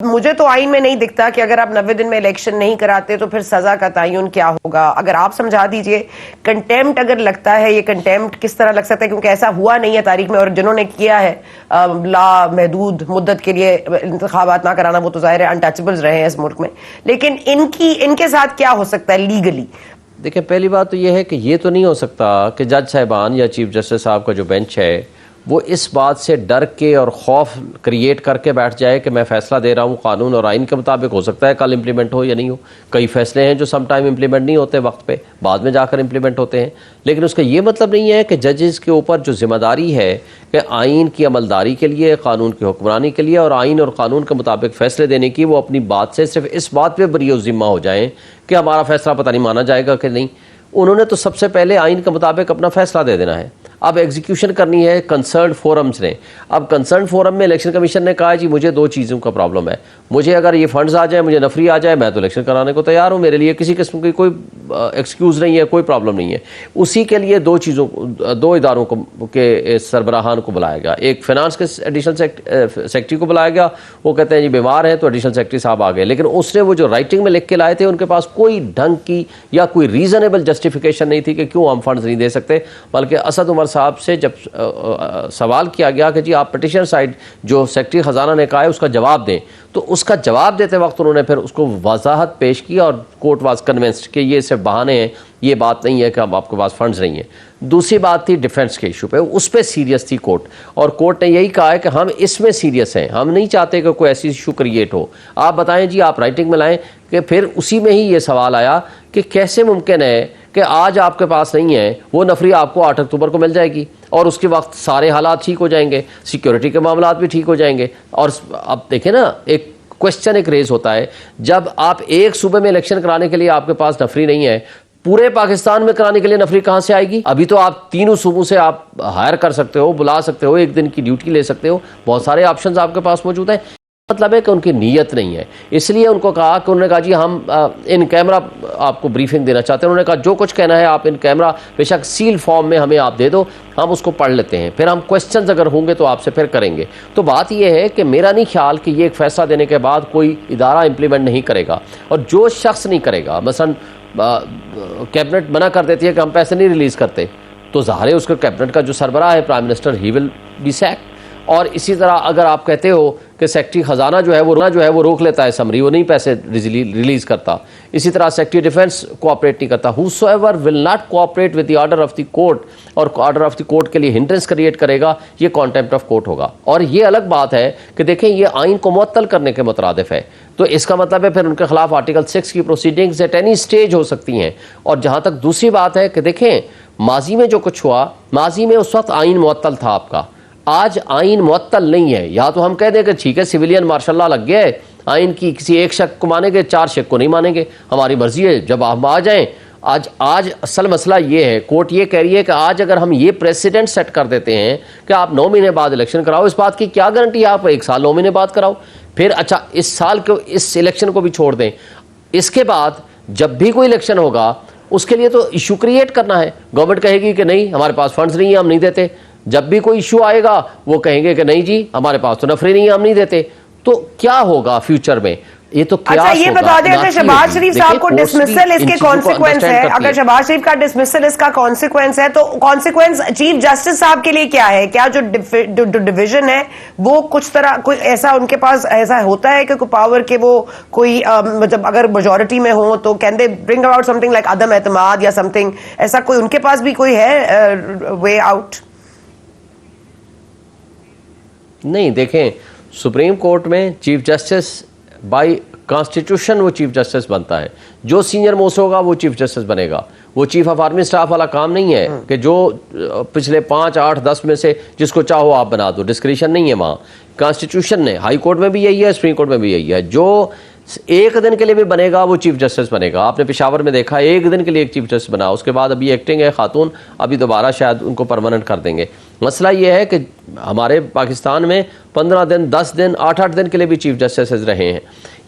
मुझे तो आइन में नहीं दिखता कि अगर आप 90 दिन में इलेक्शन नहीं कराते तो फिर सजा का तयन क्या होगा। अगर आप समझा दीजिए, कंटेम्प्ट अगर लगता है, ये कंटेम्प्ट किस तरह लग सकता है, क्योंकि ऐसा हुआ नहीं है तारीख में, और जिन्होंने किया है ला महदूद मुद्दत के लिए इंतखाबात ना कराना, वो तो जाहिर है अनटचेबल्स रहे हैं इस मुल्क में, लेकिन इनके साथ क्या हो सकता है लीगली? देखिए, पहली बात तो ये है कि ये तो नहीं हो सकता कि जज साहिबान या चीफ जस्टिस साहब का जो बेंच है वो इस बात से डर के और खौफ क्रिएट करके बैठ जाए कि मैं फ़ैसला दे रहा हूँ कानून और आइन के मुताबिक। हो सकता है कल इम्प्लीमेंट हो या नहीं हो। कई फ़ैसले हैं जो सम टाइम इम्प्लीमेंट नहीं होते वक्त पे, बाद में जाकर इम्प्लीमेंट होते हैं। लेकिन उसका ये मतलब नहीं है कि जजेस के ऊपर जो जिम्मेदारी है कि आइन की अमलदारी के लिए, कानून की हुक्मरानी के लिए और आइन और कानून के मुताबिक फ़ैसले देने की, वो अपनी बात से सिर्फ इस बात पर बरी ज़िम्मा हो जाएँ कि हमारा फ़ैसला पता नहीं माना जाएगा कि नहीं। उन्होंने तो सबसे पहले आइन के मुताबिक अपना फ़ैसला दे देना है। अब एग्जीक्यूशन करनी है कंसर्न फोरम्स ने। अब कंसर्न फोरम में इलेक्शन कमीशन ने कहा है जी मुझे 2 चीज़ों का प्रॉब्लम है, मुझे अगर ये फंड्स आ जाए, मुझे नफरी आ जाए, मैं तो इलेक्शन कराने को तैयार हूँ, मेरे लिए किसी किस्म की कोई एक्सक्यूज़ नहीं है, कोई प्रॉब्लम नहीं है। उसी के लिए 2 इदारों को के सरबराहान को बुलाया गया। एक फिनांस के एडिशनल सेक्रेटरी को बुलाया गया, वो कहते हैं जी बीमार हैं तो एडिशनल सेक्रेटरी साहब आ गए। लेकिन उसने वो जो राइटिंग में लिख के लाए थे, उनके पास कोई ढंग की या कोई रीज़नेबल जस्टिफिकेशन नहीं थी कि क्यों हम फंड्स नहीं दे सकते। बल्कि असद उमर साहब से जब सवाल किया गया कि जी आप पिटिशन साइड जो सेक्रेटरी ख़जाना ने कहा है उसका जवाब दें, तो उसका जवाब देते वक्त उन्होंने फिर उसको वजाहत पेश की और कोर्ट वाज कन्विंस्ड कि ये सिर्फ बहाने हैं, ये बात नहीं है कि अब आपके पास फंड्स नहीं है। दूसरी बात थी डिफेंस के इशू पे, उस पर सीरियस थी कोर्ट, और कोर्ट ने यही कहा है कि हम इसमें सीरियस हैं, हम नहीं चाहते कि कोई ऐसी इशू क्रिएट हो। आप बताएं जी, आप राइटिंग में लाएं कि फिर उसी में ही ये सवाल आया कि कैसे मुमकिन है कि आज आपके पास नहीं है, वो नफरी आपको 8 अक्टूबर को मिल जाएगी और उसके वक्त सारे हालात ठीक हो जाएंगे, सिक्योरिटी के मामलात भी ठीक हो जाएंगे। और अब देखें ना, एक क्वेश्चन एक रेज होता है, जब आप एक सूबे में इलेक्शन कराने के लिए आपके पास नफरी नहीं है, पूरे पाकिस्तान में कराने के लिए नफरी कहां से आएगी? अभी तो आप 3 सूबों से आप हायर कर सकते हो, बुला सकते हो, 1 दिन की ड्यूटी ले सकते हो, बहुत सारे ऑप्शंस आपके पास मौजूद हैं। मतलब है कि उनकी नीयत नहीं है, इसलिए उनको कहा कि उन्होंने कहा जी हम इन कैमरा आपको ब्रीफिंग देना चाहते हैं। उन्होंने कहा जो कुछ कहना है आप इन कैमरा बेशक सील फॉर्म में हमें आप दे दो, हम उसको पढ़ लेते हैं, फिर हम क्वेश्चंस अगर होंगे तो आपसे फिर करेंगे। तो बात यह है कि मेरा नहीं ख्याल कि ये एक फैसला देने के बाद कोई इदारा इम्प्लीमेंट नहीं करेगा, और जो शख्स नहीं करेगा, मसलन कैबिनेट मना कर देती है कि हम पैसे नहीं रिलीज़ करते, तो ज़ाहिर है उसका कैबिनेट का जो सरबराह है prime minister, he will be sack. और इसी तरह अगर आप कहते हो कि सेक्रेटरी ख़जाना जो है वो रोक लेता है समरी, वो नहीं पैसे रिलीज़ करता, इसी तरह सेक्रेटरी डिफेंस कोऑपरेट नहीं करता, whosoever will not cooperate with the order of the court, और ऑर्डर ऑफ द कोर्ट के लिए हिंड्रेंस क्रिएट करेगा, ये कॉन्टेम्प्ट ऑफ कोर्ट होगा। और ये अलग बात है कि देखें ये आइन को मुअत्तल करने के मुतरादिफ है, तो इसका मतलब है फिर उनके खिलाफ आर्टिकल 6 की प्रोसीडिंग्स एट एनी स्टेज हो सकती हैं। और जहाँ तक दूसरी बात है कि देखें माजी में जो कुछ हुआ, माजी में उस वक्त आइन मुअत्तल था आपका, आज आइन मुअत्तल नहीं है। या तो हम कह दें कि ठीक है सिविलियन मार्शल लॉ लग गया है, आइन की किसी एक शक को मानेंगे, 4 शक को नहीं मानेंगे, हमारी मर्जी है, जब हम आ जाएं। आज असल मसला ये है, कोर्ट ये कह रही है कि आज अगर हम ये प्रेसिडेंट सेट कर देते हैं कि आप 9 महीने बाद इलेक्शन कराओ, इस बात की क्या गारंटी है आप 1 साल 9 महीने बाद कराओ? फिर अच्छा इस साल को, इस इलेक्शन को भी छोड़ दें, इसके बाद जब भी कोई इलेक्शन होगा उसके लिए तो इशू क्रिएट करना है। गवर्नमेंट कहेगी कि नहीं हमारे पास फंड्स नहीं है, हम नहीं देते। जब भी कोई इशू आएगा वो कहेंगे कि नहीं जी हमारे पास तो नफरी नहीं है, हम नहीं देते। तो क्या होगा फ्यूचर में? ये तो क्या अच्छा ये बता दें, अगर शहबाज शरीफ साहब को डिसमिसल इसके कॉन्सिक्वेंस है, अगर शहबाज शरीफ का डिसमिसल इसका कॉन्सिक्वेंस है, तो कॉन्सिक्वेंस चीफ जस्टिस साहब के लिए क्या है? क्या जो डिवीजन है वो कुछ तरह कोई ऐसा उनके पास ऐसा होता है कि कोई पावर के वो कोई मतलब अगर मेजोरिटी में हो तो can they bring about something like अदम एतमाद या समथिंग, ऐसा कोई उनके पास भी कोई है वे आउट? नहीं, देखें सुप्रीम कोर्ट में चीफ जस्टिस बाय कॉन्स्टिट्यूशन वो चीफ जस्टिस बनता है, जो सीनियर मोस्ट होगा वो चीफ जस्टिस बनेगा। वो चीफ ऑफ आर्मी स्टाफ वाला काम नहीं है कि जो पिछले 5, 8, 10 में से जिसको चाहो आप बना दो, डिस्क्रिशन नहीं है वहाँ। कॉन्स्टिट्यूशन ने, हाई कोर्ट में भी यही है, सुप्रीम कोर्ट में भी यही है, जो 1 दिन के लिए भी बनेगा वो चीफ जस्टिस बनेगा। आपने पेशावर में देखा 1 दिन के लिए एक चीफ जस्टिस बना, उसके बाद अभी एक्टिंग है खातून, अभी दोबारा शायद उनको परमानेंट कर देंगे। मसला ये है कि हमारे पाकिस्तान में 15 दिन, 10 दिन, 8-8 दिन के लिए भी चीफ जस्टिस रहे हैं।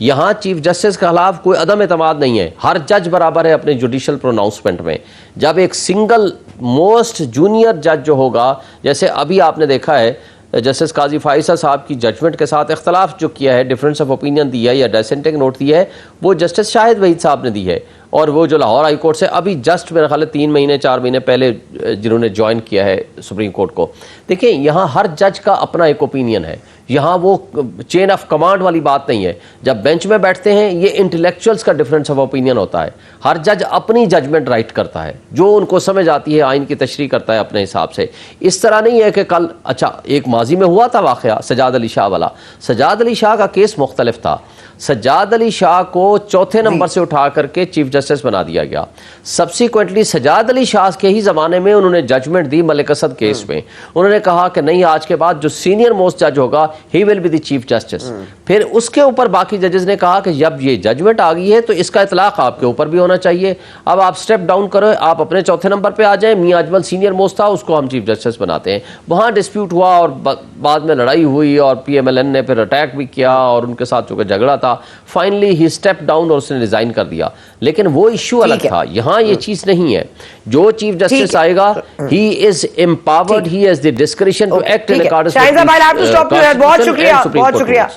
यहाँ चीफ जस्टिस के खिलाफ कोई अदम एतमाद नहीं है, हर जज बराबर है अपने जुडिशल प्रोनाउंसमेंट में। जब एक सिंगल मोस्ट जूनियर जज जो होगा, जैसे अभी आपने देखा है जस्टिस काजी फाइसा साहब की जजमेंट के साथ इख्तलाफ जो किया है, डिफरेंस ऑफ ओपिनियन दिया है या डिसेंटिंग नोट दिया है, वो जस्टिस शाहिद वहीद साहब ने दी है। और वो जो लाहौर हाई कोर्ट से अभी जस्ट मेरा ख्याल है 3 महीने 4 महीने पहले जिन्होंने ज्वाइन किया है सुप्रीम कोर्ट को। देखिए यहाँ हर जज का अपना एक ओपिनियन है, यहाँ वो चेन ऑफ कमांड वाली बात नहीं है। जब बेंच में बैठते हैं ये इंटेलेक्चुअल्स का डिफरेंस ऑफ ओपिनियन होता है। हर जज अपनी जजमेंट राइट करता है, जो उनको समझ आती है आइन की तशरीह करता है अपने हिसाब से। इस तरह नहीं है कि कल अच्छा एक माजी में हुआ था वाक़या सजाद अली शाह वाला, सजाद अली शाह का केस मुख्तलिफ था। सजाद अली शाह को चौथे नंबर से उठा करके चीफ जस्टिस बना दिया गया। सब्सिक्वेंटली सजाद अली शाह के ही ज़माने में उन्होंने जजमेंट दी मलिक असद केस में। उन्होंने कहा कि नहीं, आज के बाद जो सीनियर मोस्ट जज होगा ही will be the chief justice. फिर उसके ऊपर बाकी जजेस ने कहा कि जब ये जजमेंट आ गई है तो इसका इतलाक आपके ऊपर भी होना चाहिए। अब आप स्टेप डाउन करो, आप अपने चौथे नंबर पर आ जाएं। मियां अजमल सीनियर मोस्ट था, उसको हम चीफ जस्टिस बनाते हैं। वहाँ डिस्प्यूट हुआ और बाद में लड़ाई हुई और PMLN ने फिर अटैक भी किया और उनके साथ जो झगड़ा था, फाइनली ही स्टेप डाउन और उसने रिजाइन कर दिया। लेकिन वो इश्यू अलग था, यहाँ ये चीज नहीं है। जो चीफ जस्टिस आएगा he is empowered, he has the discretion to act in accordance. बहुत शुक्रिया, बहुत शुक्रिया।